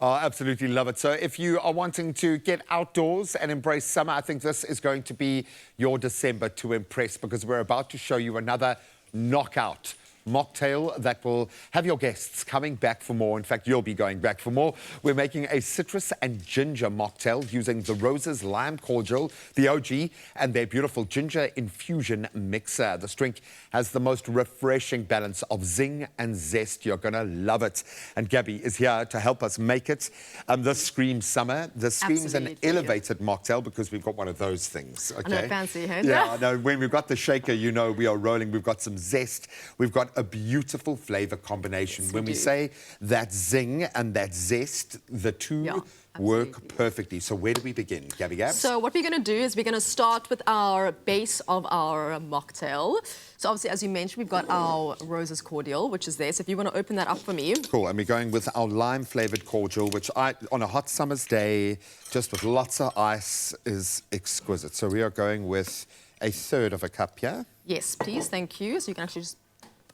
Oh, absolutely love it. So if you are wanting to get outdoors and embrace summer, I think this is going to be your December to impress, because we're about to show you another knockout mocktail that will have your guests coming back for more. In fact, you'll be going back for more. We're making a citrus and ginger mocktail using the Roses Lime Cordial, the OG, and their beautiful ginger infusion mixer. This drink has the most refreshing balance of zing and zest. You're going to love it. And Gabby is here to help us make it. This screams summer. This screams an elevated mocktail, because we've got one of those things. Okay? I know, fancy, hey? Yeah, I know. When we've got the shaker, you know we are rolling. We've got some zest. We've got a beautiful flavor combination. Yes, when we say that zing and that zest, the two work perfectly. So where do we begin, Gabby Gabs? So what we're going to do is we're going to start with our base of our mocktail. So obviously, as you mentioned, we've got our Roses Cordial, which is there. So if you want to open that up for me. Cool. And we're going with our lime-flavored cordial, which on a hot summer's day, just with lots of ice, is exquisite. So we are going with 1/3 of a cup here. Yes, please. Thank you. So you can actually just...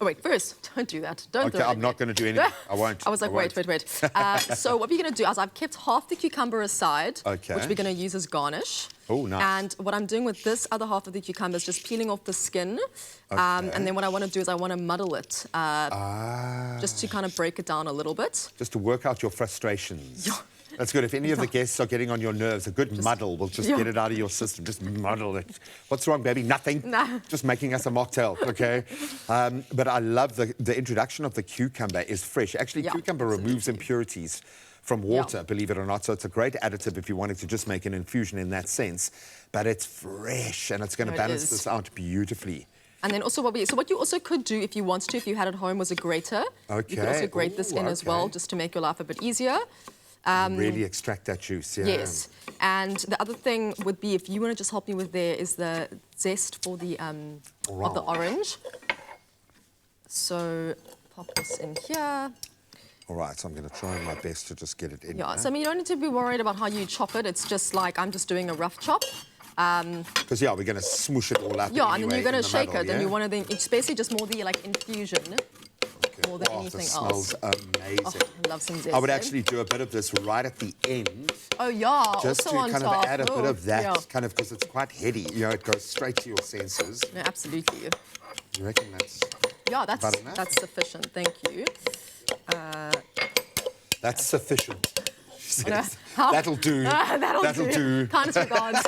Oh, wait, first, don't do that. Don't do Okay, that. I'm not going to do anything. I won't. I was like, wait. So what we're going to do is I've kept half the cucumber aside, which we're going to use as garnish. Oh, nice. And what I'm doing with this other half of the cucumber is just peeling off the skin. And then what I want to do is I want to muddle it, just to kind of break it down a little bit. Just to work out your frustrations. That's good. If any of the guests are getting on your nerves, a good muddle will just get it out of your system. Just muddle it. What's wrong, baby? Nothing. Nah. Just making us a mocktail, okay? But I love the introduction of the cucumber is fresh. Actually, cucumber removes impurities from water, believe it or not. So it's a great additive if you wanted to just make an infusion in that sense. But it's fresh, and it's going to balance this out beautifully. And then also what you also could do if you want to, if you had at home, was a grater. Okay. You could also grate this in as well, just to make your life a bit easier. Really extract that juice, Yes. And the other thing would be, if you want to just help me with there, is the zest for the of the orange. So pop this in here. All right, so I'm going to try my best to just get it in. Yeah, so I mean, you don't need to be worried about how you chop it. It's just like I'm just doing a rough chop. Because, we're going to smoosh it all up. Yeah, and then you're going to shake it, and you want to then, it's basically just more the infusion. More than anything this else. Smells amazing. Oh, I love some zest. I would actually do a bit of this right at the end. Oh, yeah. Just also to kind top. of add a bit of that, kind of, because it's quite heady. You know, it goes straight to your senses. Yeah, absolutely. You reckon that's... Yeah, that's sufficient. Thank you. That's sufficient. That'll do. That'll do. Kindness regards.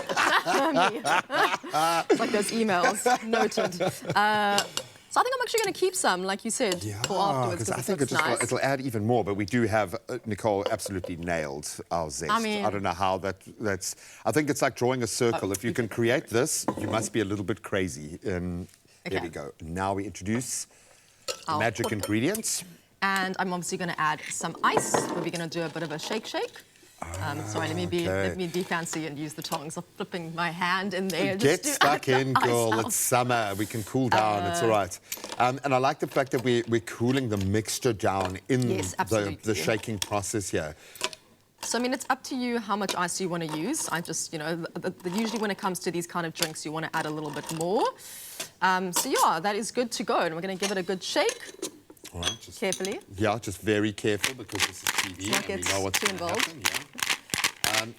It's like those emails. Noted. So I think I'm actually going to keep some, like you said, for afterwards, because I think it'll add even more. But we do have, Nicole absolutely nailed our zest. I mean, I don't know how that's... I think it's like drawing a circle. If you can create this, you must be a little bit crazy. There we go. Now we introduce the magic ingredients. And I'm obviously going to add some ice. We're going to do a bit of a shake. Sorry, let me be fancy and use the tongs. I'm flipping my hand in there. Get stuck in, girl. It's summer. We can cool down. It's all right. And I like the fact that we're cooling the mixture down in the shaking process here. So, I mean, it's up to you how much ice you want to use. I just, usually when it comes to these kind of drinks, you want to add a little bit more. So, yeah, that is good to go. And we're going to give it a good shake. All right, just carefully. Yeah, just very careful, because this is TV and we know what's going to happen.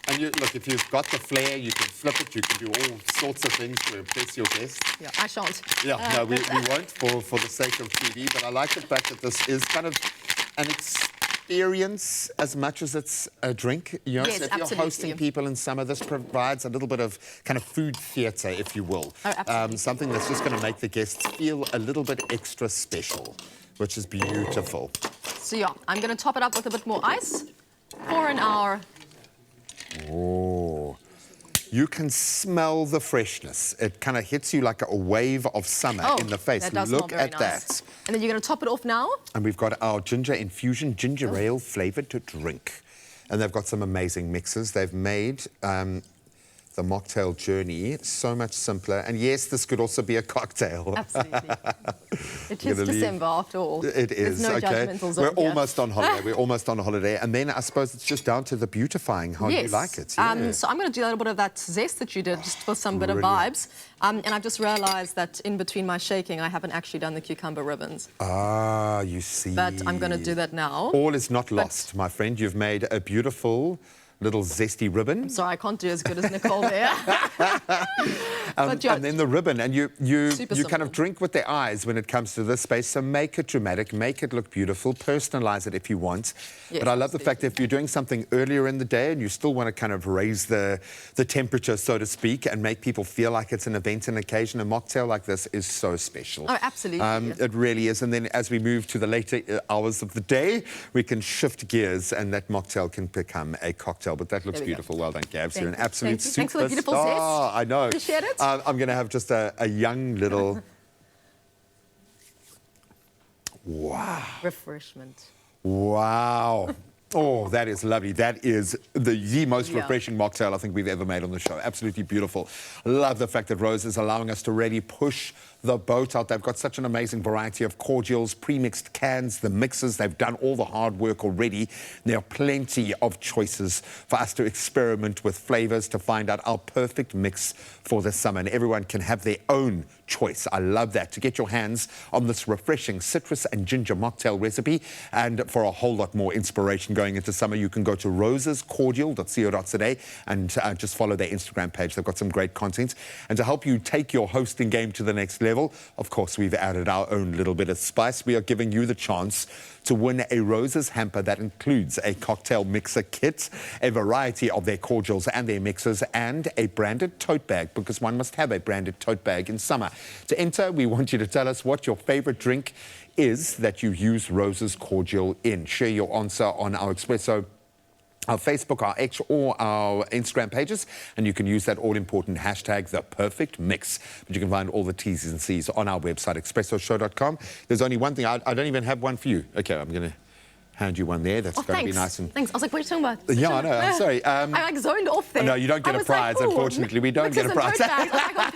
And look, if you've got the flair, you can flip it. You can do all sorts of things to impress your guests. Yeah, I shan't. Yeah, no, we won't for the sake of TV. But I like the fact that this is kind of an experience as much as it's a drink. You know, yes, so if you're hosting people in summer, this provides a little bit of kind of food theatre, if you will. Oh, absolutely. Something that's just going to make the guests feel a little bit extra special, which is beautiful. So, yeah, I'm going to top it up with a bit more ice. Pour in our... Oh, you can smell the freshness. It kind of hits you like a wave of summer in the face. That does Look smell very at nice. that. And then you're going to top it off now. And we've got our ginger infusion, ginger ale flavoured drink. And they've got some amazing mixes. They've made the mocktail journey so much simpler. And yes, this could also be a cocktail. Absolutely. It is December after all. It is. There's no Okay. judgmental zone We're here. almost on holiday. We're almost on holiday. And then I suppose it's just down to the beautifying, how you like it. Yeah. So I'm going to do a little bit of that zest that you did, just for some bit of Brilliant. vibes. And I've just realised that in between my shaking, I haven't actually done the cucumber ribbons. Ah, you see. But I'm going to do that now. All is not lost, my friend. You've made a beautiful little zesty ribbon. Sorry, I can't do as good as Nicole there. And then the ribbon, and you kind of simple. drink with the eyes when it comes to this space, so make it dramatic, make it look beautiful, personalize it if you want. Yes, but I love the fact that if you're doing something earlier in the day and you still want to kind of raise the temperature, so to speak, and make people feel like it's an event and occasion, a mocktail like this is so special. Oh, absolutely. It really is. And then as we move to the later hours of the day, we can shift gears and that mocktail can become a cocktail. But that looks beautiful. Well done, Gabs. You're an absolute superstar. Thanks for the beautiful zest. I know. Appreciate it. I'm going to have just a young little... Wow. Refreshment. Wow. Oh, that is lovely. That is the most refreshing mocktail I think we've ever made on the show. Absolutely beautiful. Love the fact that Rose is allowing us to really push the boat out. They've got such an amazing variety of cordials, pre-mixed cans, the mixes. They've done all the hard work already. There are plenty of choices for us to experiment with flavors to find out our perfect mix for the summer. And everyone can have their own choice. I love that. To get your hands on this refreshing citrus and ginger mocktail recipe, and for a whole lot more inspiration going into summer, you can go to rosescordial.co.za and just follow their Instagram page. They've got some great content. And to help you take your hosting game to the next level, of course, we've added our own little bit of spice. We are giving you the chance to win a Roses hamper that includes a cocktail mixer kit, a variety of their cordials and their mixers, and a branded tote bag, because one must have a branded tote bag in summer. To enter, we want you to tell us what your favorite drink is that you use Roses cordial in. Share your answer on our Expresso, our Facebook, our X, or our Instagram pages, and you can use that all-important hashtag, The Perfect Mix. But you can find all the T's and C's on our website, expressoshow.com. There's only one thing. I don't even have one for you. Okay, I'm going to hand you one there. That's going to be nice and... Thanks. I was like, what are you talking about? Yeah, I know. I'm sorry. I like zoned off there. No, you don't get a prize, like, unfortunately. We don't get a prize. I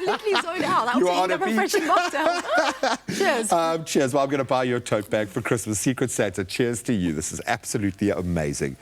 completely zoned out. That You was are on a a beach. refreshing mocktail. Cheers. Cheers. Well, I'm going to buy you a tote bag for Christmas. Secret Santa, cheers to you. This is absolutely amazing.